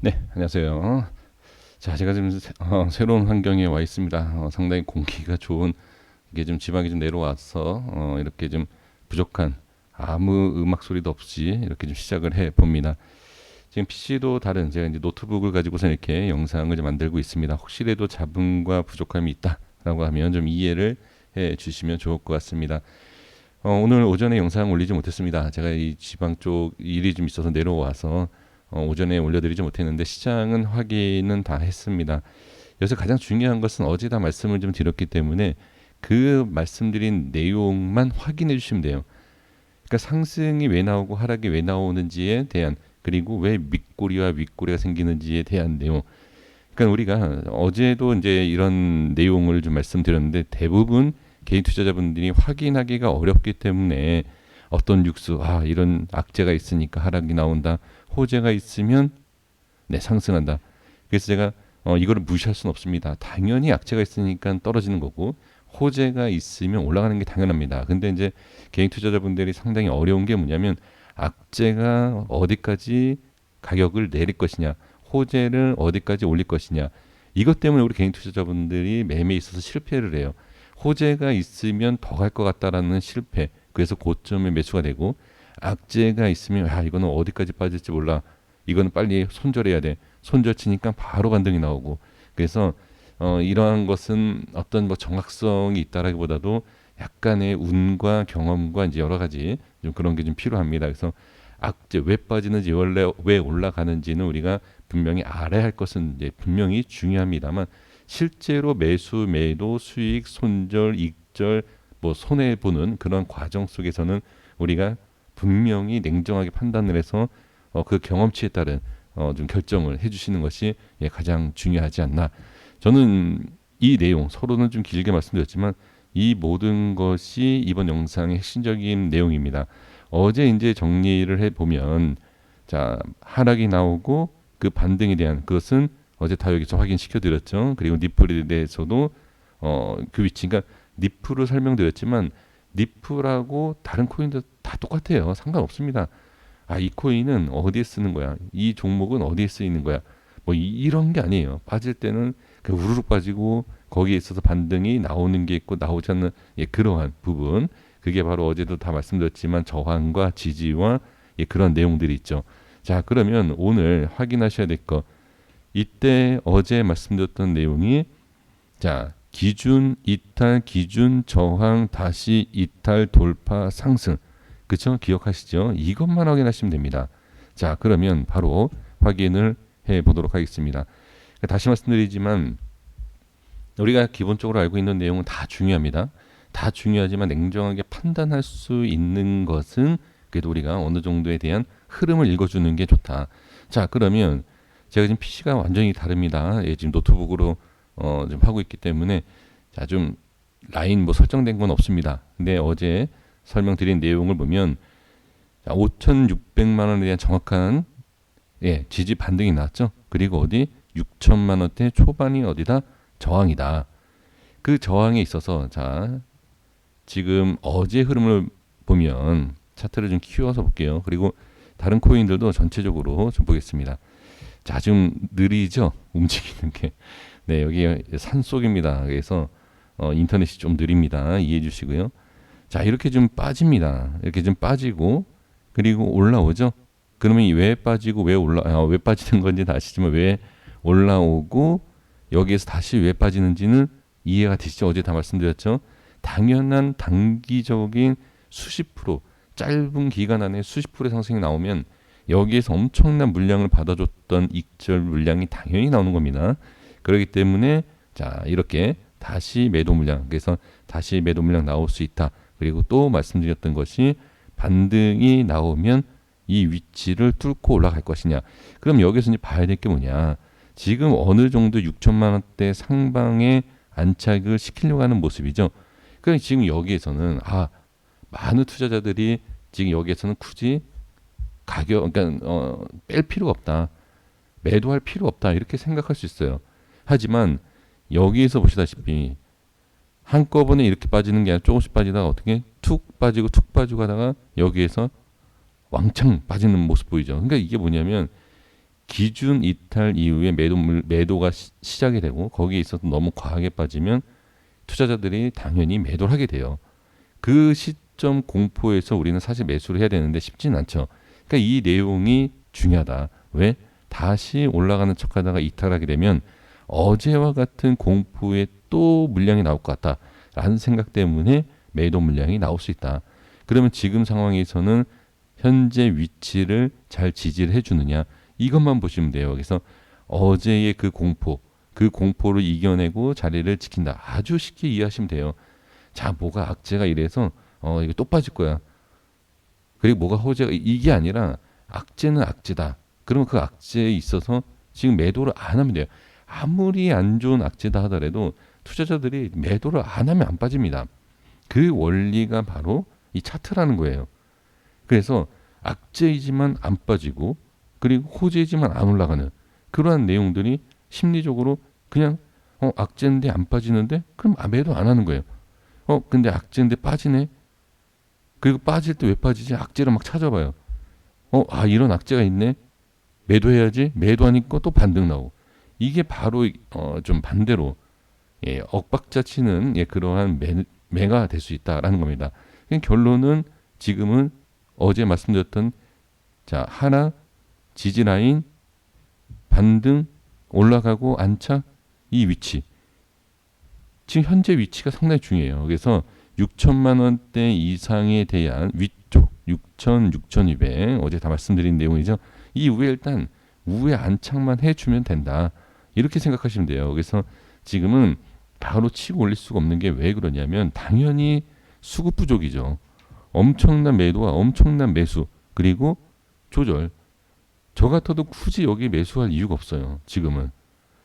네, 안녕하세요. 자, 제가 지금 새로운 환경에 와 있습니다. 상당히 공기가 좋은 이게 좀 지방이 좀 내려와서 이렇게 좀 부족한 아무 음악 소리도 없이 이렇게 좀 시작을 해 봅니다. 지금 PC도 다른 제가 이제 노트북을 가지고서 이렇게 영상을 좀 만들고 있습니다. 혹시라도 잡음과 부족함이 있다라고 하면 좀 이해를 해 주시면 좋을 것 같습니다. 오늘 오전에 영상 올리지 못했습니다. 제가 이 지방 쪽 일이 좀 있어서 내려와서 오전에 올려드리지 못했는데 시장은 확인은 다 했습니다. 여기서 가장 중요한 것은 어제 다 말씀을 좀 드렸기 때문에 그 말씀드린 내용만 확인해 주시면 돼요. 그러니까 상승이 왜 나오고 하락이 왜 나오는지에 대한, 그리고 왜 밑꼬리와 윗꼬리가 생기는지에 대한 내용. 그러니까 우리가 어제도 이제 이런 내용을 좀 말씀드렸는데 대부분 개인 투자자분들이 확인하기가 어렵기 때문에 어떤 뉴스, 이런 악재가 있으니까 하락이 나온다, 호재가 있으면 상승한다. 그래서 제가 이거를 무시할 수는 없습니다. 당연히 악재가 있으니까 떨어지는 거고 호재가 있으면 올라가는 게 당연합니다. 근데 이제 개인 투자자분들이 상당히 어려운 게 뭐냐면 악재가 어디까지 가격을 내릴 것이냐, 호재를 어디까지 올릴 것이냐. 이것 때문에 우리 개인 투자자분들이 매매에 있어서 실패를 해요. 호재가 있으면 더 갈 것 같다라는 실패. 그래서 고점에 매수가 되고, 악재가 있으면 이거는 어디까지 빠질지 몰라. 이거는 빨리 손절해야 돼. 손절 치니까 바로 반등이 나오고. 그래서 이러한 것은 어떤 뭐 정확성이 있다라기보다도 약간의 운과 경험과 이제 여러 가지 좀 그런 게 좀 필요합니다. 그래서 악재 왜 빠지는지, 원래 왜 올라가는지는 우리가 분명히 알아야 할 것은 이제 분명히 중요합니다만, 실제로 매수, 매도, 수익, 손절, 익절, 뭐 손해 보는 그런 과정 속에서는 우리가 분명히 냉정하게 판단을 해서 그 경험치에 따른 좀 결정을 해주시는 것이 가장 중요하지 않나. 저는 이 내용, 서로는 좀 길게 말씀드렸지만 이 모든 것이 이번 영상의 핵심적인 내용입니다. 어제 이제 정리를 해보면, 자, 하락이 나오고 그 반등에 대한 그것은 어제 다 여기서 확인시켜 드렸죠. 그리고 니플에 대해서도 그 위치, 그러니까 니플을 설명드렸지만 니플하고 다른 코인도 다 똑같아요. 상관없습니다. 이 코인은 어디에 쓰는 거야? 이 종목은 어디에 쓰이는 거야? 뭐 이런 게 아니에요. 빠질 때는 그 우르륵 빠지고 거기에 있어서 반등이 나오는 게 있고 나오지 않는 그러한 부분. 그게 바로 어제도 다 말씀드렸지만 저항과 지지와 그런 내용들이 있죠. 자, 그러면 오늘 확인하셔야 될 거. 이때 어제 말씀드렸던 내용이, 자, 기준 이탈, 기준 저항, 다시 이탈, 돌파, 상승. 그쵸? 기억하시죠? 이것만 확인하시면 됩니다. 자, 그러면 바로 확인을 해 보도록 하겠습니다. 다시 말씀드리지만 우리가 기본적으로 알고 있는 내용은 다 중요합니다. 다 중요하지만 냉정하게 판단할 수 있는 것은 그래도 우리가 어느 정도에 대한 흐름을 읽어주는 게 좋다. 자, 그러면 제가 지금 PC가 완전히 다릅니다. 지금 노트북으로 좀 하고 있기 때문에 자, 좀 라인 뭐 설정된 건 없습니다. 근데 어제 설명드린 내용을 보면, 자, 5,600만 원에 대한 정확한 지지 반등이 나왔죠. 그리고 어디 6천만 원대 초반이 어디다? 저항이다. 그 저항에 있어서, 자, 지금 어제 흐름을 보면 차트를 좀 키워서 볼게요. 그리고 다른 코인들도 전체적으로 좀 보겠습니다. 자, 좀 느리죠? 움직이는 게. 네, 여기 산속입니다. 그래서 인터넷이 좀 느립니다. 이해해 주시고요. 자, 이렇게 좀 빠집니다. 이렇게 좀 빠지고 그리고 올라오죠. 그러면 왜 빠지고 왜 빠지는 건지 다 아시지만 왜 올라오고 여기에서 다시 왜 빠지는지는 이해가 되시죠? 어제 다 말씀드렸죠. 당연한 단기적인 수십 프로, 짧은 기간 안에 수십 프로의 상승이 나오면 여기에서 엄청난 물량을 받아줬던 익절 물량이 당연히 나오는 겁니다. 그렇기 때문에 자, 이렇게 다시 매도 물량, 그래서 다시 매도 물량 나올 수 있다. 그리고 또 말씀드렸던 것이 반등이 나오면 이 위치를 뚫고 올라갈 것이냐. 그럼 여기서 이제 봐야 될 게 뭐냐. 지금 어느 정도 6천만 원대 상방에 안착을 시키려고 하는 모습이죠. 그러니까 지금 여기에서는 많은 투자자들이 지금 여기에서는 굳이 그러니까 뺄 필요가 없다. 매도할 필요 없다. 이렇게 생각할 수 있어요. 하지만 여기에서 보시다시피 한꺼번에 이렇게 빠지는 게 아니라 조금씩 빠지다가 어떻게 툭 빠지고 하다가 여기에서 왕창 빠지는 모습 보이죠. 그러니까 이게 뭐냐면 기준 이탈 이후에 매도가 시작이 되고 거기에 있어서 너무 과하게 빠지면 투자자들이 당연히 매도를 하게 돼요. 그 시점 공포에서 우리는 사실 매수를 해야 되는데 쉽지는 않죠. 그러니까 이 내용이 중요하다. 왜? 다시 올라가는 척하다가 이탈하게 되면 어제와 같은 공포에 또 물량이 나올 것 같다라는 생각 때문에 매도 물량이 나올 수 있다. 그러면 지금 상황에서는 현재 위치를 잘 지지를 해주느냐 이것만 보시면 돼요. 그래서 어제의 그 공포를 이겨내고 자리를 지킨다. 아주 쉽게 이해하시면 돼요. 자, 뭐가 악재가 이래서 이거 또 빠질 거야. 그리고 뭐가 호재가 이게 아니라 악재는 악재다. 그러면 그 악재에 있어서 지금 매도를 안 하면 돼요. 아무리 안 좋은 악재다 하더라도 투자자들이 매도를 안 하면 안 빠집니다. 그 원리가 바로 이 차트라는 거예요. 그래서 악재이지만 안 빠지고 그리고 호재이지만 안 올라가는 그러한 내용들이 심리적으로 그냥 악재인데 안 빠지는데 그럼 매도 안 하는 거예요. 근데 악재인데 빠지네. 그리고 빠질 때 왜 빠지지? 악재를 막 찾아봐요. 이런 악재가 있네. 매도해야지. 매도하니까 또 반등 나오고. 이게 바로 좀 반대로 엇박자 치는 그러한 매가 될 수 있다라는 겁니다. 결론은 지금은 어제 말씀드렸던 자 하나 지지 라인 반등 올라가고 안착 이 위치 지금 현재 위치가 상당히 중요해요. 그래서 6천만 원대 이상에 대한 위쪽 6천, 6,200 어제 다 말씀드린 내용이죠. 이 위에 일단 우회 안착만 해주면 된다. 이렇게 생각하시면 돼요. 그래서 지금은 바로 치고 올릴 수가 없는 게 왜 그러냐면 당연히 수급 부족이죠. 엄청난 매도와 엄청난 매수 그리고 조절. 저 같아도 굳이 여기 매수할 이유가 없어요. 지금은.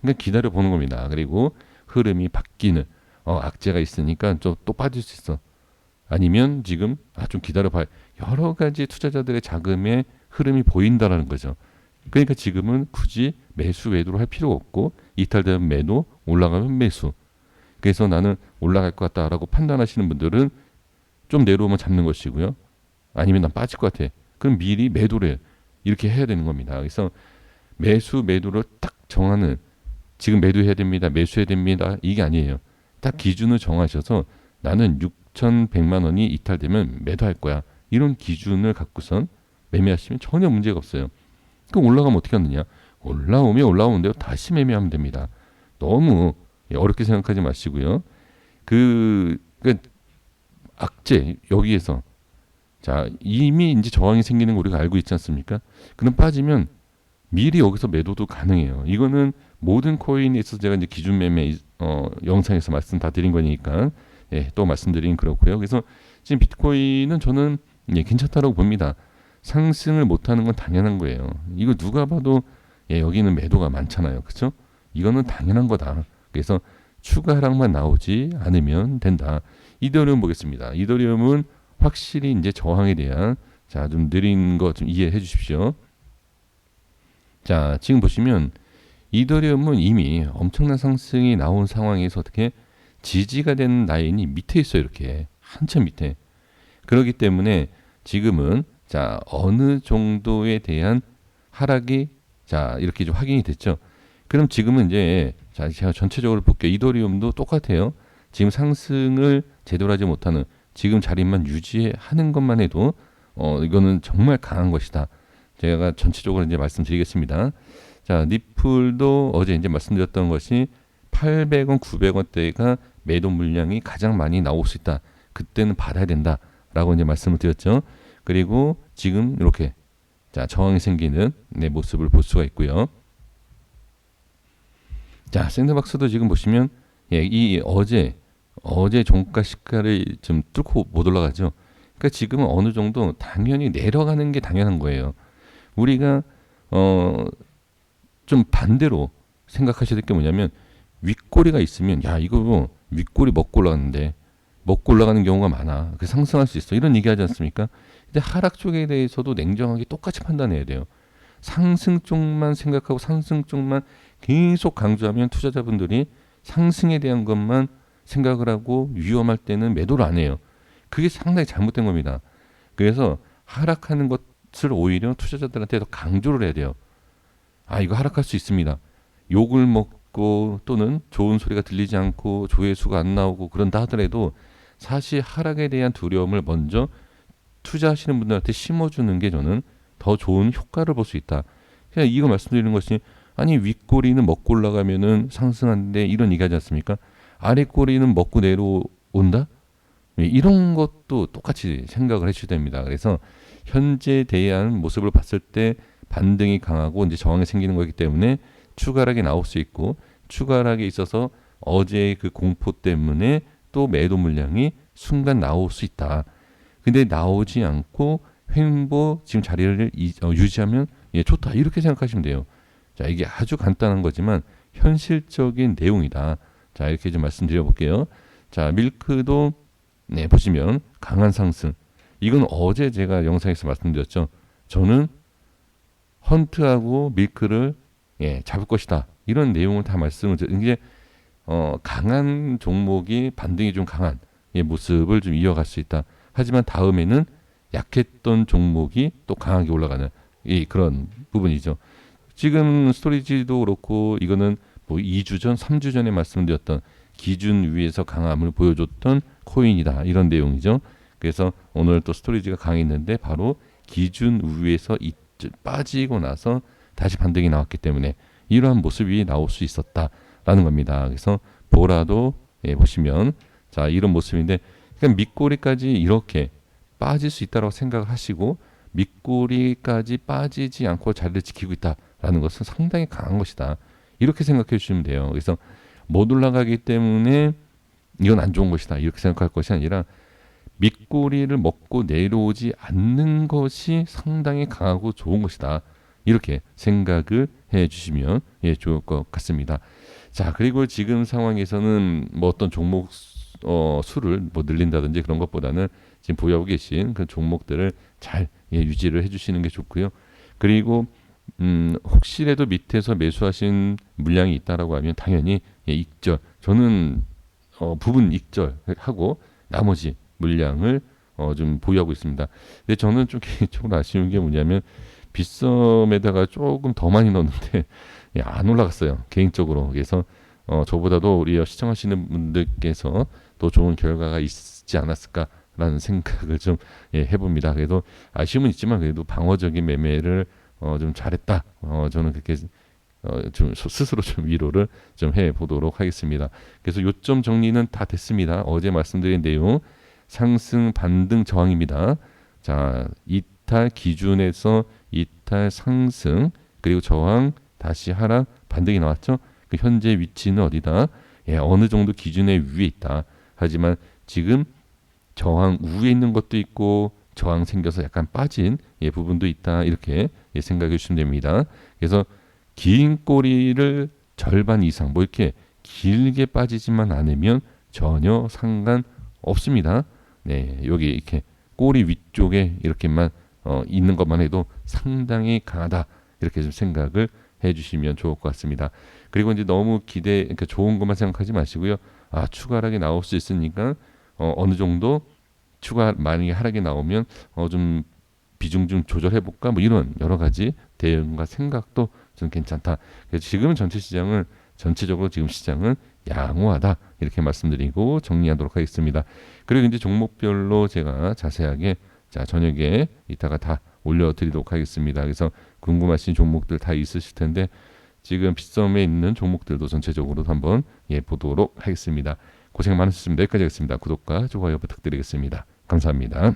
그러니까 기다려 보는 겁니다. 그리고 흐름이 바뀌는 악재가 있으니까 또 빠질 수 있어. 아니면 지금 좀 기다려 봐요. 여러 가지 투자자들의 자금의 흐름이 보인다라는 거죠. 그러니까 지금은 굳이 매수 매도를 할 필요가 없고 이탈되면 매도 올라가면 매수. 그래서 나는 올라갈 것 같다라고 판단하시는 분들은 좀 내려오면 잡는 것이고요. 아니면 난 빠질 것 같아. 그럼 미리 매도를 이렇게 해야 되는 겁니다. 그래서 매수 매도를 딱 정하는 지금 매도해야 됩니다. 매수해야 됩니다. 이게 아니에요. 딱 기준을 정하셔서 나는 6,100만 원이 이탈되면 매도할 거야. 이런 기준을 갖고선 매매하시면 전혀 문제가 없어요. 그럼 올라가면 어떻게 하느냐? 올라오면 올라오는 대로 다시 매매하면 됩니다. 너무 어렵게 생각하지 마시고요. 그 악재 여기에서 자 이미 이제 저항이 생기는 거 우리가 알고 있지 않습니까? 그럼 빠지면 미리 여기서 매도도 가능해요. 이거는 모든 코인에 있어서 제가 이제 기준 매매 영상에서 말씀 다 드린 거니까 또 말씀드리긴 그렇고요. 그래서 지금 비트코인은 저는 괜찮다라고 봅니다. 상승을 못하는 건 당연한 거예요. 이거 누가 봐도 여기는 매도가 많잖아요. 그렇죠? 이거는 당연한 거다. 그래서 추가 하락만 나오지 않으면 된다. 이더리움 보겠습니다. 이더리움은 확실히 이제 저항에 대한 좀 느린 거 좀 이해해 주십시오. 자, 지금 보시면 이더리움은 이미 엄청난 상승이 나온 상황에서 어떻게 지지가 되는 라인이 밑에 있어요. 이렇게 한참 밑에. 그렇기 때문에 지금은 어느 정도에 대한 하락이 이렇게 좀 확인이 됐죠. 그럼 지금은 이제 제가 전체적으로 볼게요. 이더리움도 똑같아요. 지금 상승을 제대로 하지 못하는 지금 자리만 유지하는 것만 해도 이거는 정말 강한 것이다. 제가 전체적으로 이제 말씀드리겠습니다. 니플도 어제 이제 말씀드렸던 것이 800원, 900원대가 매도 물량이 가장 많이 나올 수 있다. 그때는 받아야 된다라고 이제 말씀을 드렸죠. 그리고 지금 이렇게 저항이 생기는 모습을 볼 수가 있고요. 샌드박스도 지금 보시면 이 어제 종가 시가를 좀 뚫고 못 올라가죠. 그러니까 지금은 어느 정도 당연히 내려가는 게 당연한 거예요. 우리가 좀 반대로 생각하셔야 될 게 뭐냐면 윗꼬리가 있으면 이거 윗꼬리 먹고 올라가는데 먹고 올라가는 경우가 많아. 그 상승할 수 있어. 이런 얘기하지 않습니까? 근데 하락 쪽에 대해서도 냉정하게 똑같이 판단해야 돼요. 상승 쪽만 생각하고 상승 쪽만 계속 강조하면 투자자분들이 상승에 대한 것만 생각을 하고 위험할 때는 매도를 안 해요. 그게 상당히 잘못된 겁니다. 그래서 하락하는 것을 오히려 투자자들한테 더 강조를 해야 돼요. 이거 하락할 수 있습니다. 욕을 먹고 또는 좋은 소리가 들리지 않고 조회수가 안 나오고 그런다 하더라도 사실 하락에 대한 두려움을 먼저 투자하시는 분들한테 심어주는 게 저는 더 좋은 효과를 볼 수 있다. 그냥 이거 말씀드리는 것이 아니 윗꼬리는 먹고 올라가면은 상승하는데 이런 얘기하지 않습니까? 아랫꼬리는 먹고 내려온다? 이런 것도 똑같이 생각을 해주셔야 됩니다. 그래서 현재 대한 모습을 봤을 때 반등이 강하고 이제 저항이 생기는 거기 때문에 추가락이 나올 수 있고 추가락에 있어서 어제의 그 공포 때문에 또 매도 물량이 순간 나올 수 있다. 근데 나오지 않고 횡보 지금 자리를 유지하면 좋다. 이렇게 생각하시면 돼요. 자, 이게 아주 간단한 거지만 현실적인 내용이다. 자, 이렇게 좀 말씀드려 볼게요. 자, 밀크도 보시면 강한 상승. 이건 어제 제가 영상에서 말씀드렸죠. 저는 헌트하고 밀크를 잡을 것이다. 이런 내용을 다 말씀을 드린 게 강한 종목이 반등이 좀 강한 모습을 좀 이어갈 수 있다. 하지만 다음에는 약했던 종목이 또 강하게 올라가는 그런 부분이죠. 지금 스토리지도 그렇고 이거는 뭐 2주 전, 3주 전에 말씀드렸던 기준 위에서 강함을 보여줬던 코인이다. 이런 내용이죠. 그래서 오늘 또 스토리지가 강했는데 바로 기준 위에서 빠지고 나서 다시 반등이 나왔기 때문에 이러한 모습이 나올 수 있었다라는 겁니다. 그래서 보라도 보시면 자 이런 모습인데 그러니까 밑꼬리까지 이렇게 빠질 수 있다고 생각하시고 밑꼬리까지 빠지지 않고 자리를 지키고 있다라는 것은 상당히 강한 것이다. 이렇게 생각해 주시면 돼요. 그래서 못 올라가기 때문에 이건 안 좋은 것이다. 이렇게 생각할 것이 아니라 밑꼬리를 먹고 내려오지 않는 것이 상당히 강하고 좋은 것이다. 이렇게 생각을 해 주시면 좋을 것 같습니다. 자, 그리고 지금 상황에서는 뭐 어떤 종목 수를 뭐 늘린다든지 그런 것보다는 지금 보유하고 계신 그 종목들을 잘 유지를 해 주시는 게 좋고요. 그리고 혹시라도 밑에서 매수하신 물량이 있다라고 하면 당연히 익절. 저는 부분 익절하고 나머지 물량을 좀 보유하고 있습니다. 근데 저는 좀 개인적으로 아쉬운 게 뭐냐면 빗썸에다가 조금 더 많이 넣었는데 안 올라갔어요. 개인적으로. 그래서 저보다도 우리 시청하시는 분들께서 또 좋은 결과가 있지 않았을까라는 생각을 좀 해봅니다. 그래도 아쉬움은 있지만 그래도 방어적인 매매를 좀 잘했다. 저는 그렇게 좀 스스로 좀 위로를 좀 해보도록 하겠습니다. 그래서 요점 정리는 다 됐습니다. 어제 말씀드린 내용 상승 반등 저항입니다. 자, 이탈 기준에서 이탈 상승 그리고 저항 다시 하락 반등이 나왔죠. 그 현재 위치는 어디다? 어느 정도 기준의 위에 있다. 하지만 지금 저항 우에 있는 것도 있고 저항 생겨서 약간 빠진 부분도 있다. 이렇게 생각해 주시면 됩니다. 그래서 긴 꼬리를 절반 이상 뭐 이렇게 길게 빠지지만 않으면 전혀 상관없습니다. 네, 여기 이렇게 꼬리 위쪽에 이렇게만 있는 것만 해도 상당히 강하다. 이렇게 좀 생각을 해주시면 좋을 것 같습니다. 그리고 이제 너무 그러니까 좋은 것만 생각하지 마시고요. 추가 하락이 나올 수 있으니까 어느 정도 추가 만약에 하락이 나오면 좀 비중 좀 조절해 볼까 뭐 이런 여러 가지 대응과 생각도 좀 괜찮다. 그래서 지금 전체적으로 지금 시장은 양호하다 이렇게 말씀드리고 정리하도록 하겠습니다. 그리고 이제 종목별로 제가 자세하게 저녁에 이따가 다 올려드리도록 하겠습니다. 그래서 궁금하신 종목들 다 있으실 텐데 지금 빗썸에 있는 종목들도 전체적으로 한번 보도록 하겠습니다. 고생 많으셨습니다. 여기까지 하겠습니다. 구독과 좋아요 부탁드리겠습니다. 감사합니다.